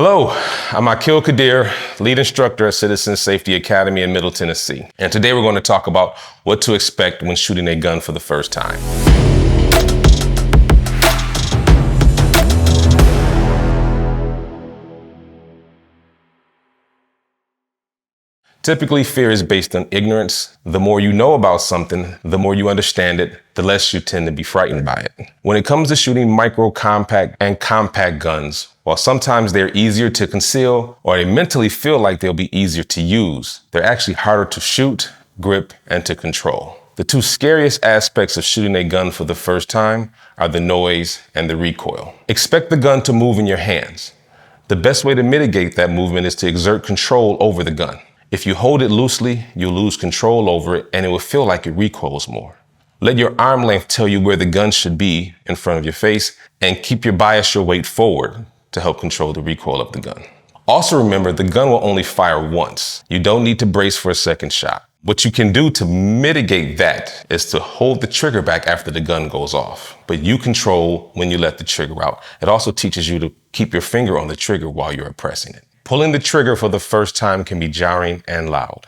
Hello, I'm Aqil Qadar, lead instructor at Citizen Safety Academy in Middle Tennessee. And today we're going to talk about what to expect when shooting a gun for the first time. Typically, fear is based on ignorance. The more you know about something, the more you understand it, the less you tend to be frightened by it. When it comes to shooting micro, compact, and compact guns, while sometimes they're easier to conceal or they mentally feel like they'll be easier to use, they're actually harder to shoot, grip, and to control. The two scariest aspects of shooting a gun for the first time are the noise and the recoil. Expect the gun to move in your hands. The best way to mitigate that movement is to exert control over the gun. If you hold it loosely, you'll lose control over it and it will feel like it recoils more. Let your arm length tell you where the gun should be in front of your face and keep your bias your weight forward to help control the recoil of the gun. Also remember, the gun will only fire once. You don't need to brace for a second shot. What you can do to mitigate that is to hold the trigger back after the gun goes off, but you control when you let the trigger out. It also teaches you to keep your finger on the trigger while you're pressing it. Pulling the trigger for the first time can be jarring and loud.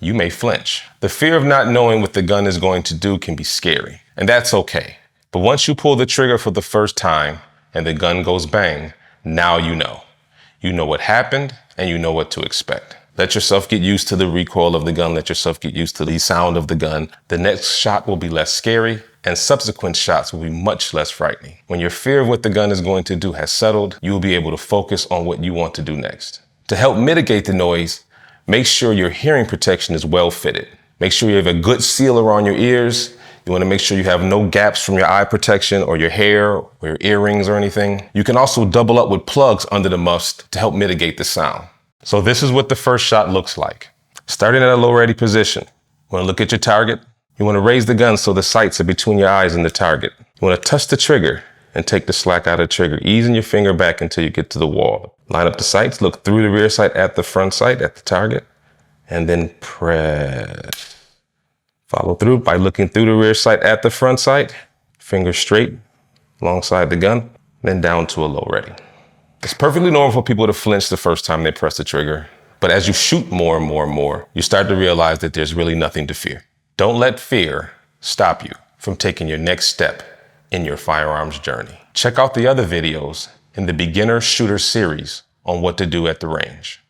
You may flinch. The fear of not knowing what the gun is going to do can be scary, and that's okay. But once you pull the trigger for the first time and the gun goes bang, now you know. You know what happened and you know what to expect. Let yourself get used to the recoil of the gun. Let yourself get used to the sound of the gun. The next shot will be less scary and subsequent shots will be much less frightening. When your fear of what the gun is going to do has settled, you will be able to focus on what you want to do next. To help mitigate the noise, make sure your hearing protection is well fitted. Make sure you have a good sealer on your ears. You want to make sure you have no gaps from your eye protection or your hair or your earrings or anything. You can also double up with plugs under the muffs to help mitigate the sound. So this is what the first shot looks like. Starting at a low ready position. You want to look at your target. You want to raise the gun so the sights are between your eyes and the target. You want to touch the trigger and take the slack out of the trigger, easing your finger back until you get to the wall. Line up the sights, look through the rear sight at the front sight at the target, and then press. Follow through by looking through the rear sight at the front sight, finger straight alongside the gun, then down to a low ready. It's perfectly normal for people to flinch the first time they press the trigger, but as you shoot more and more and more, you start to realize that there's really nothing to fear. Don't let fear stop you from taking your next step in your firearms journey. Check out the other videos in the Beginner Shooter series on what to do at the range.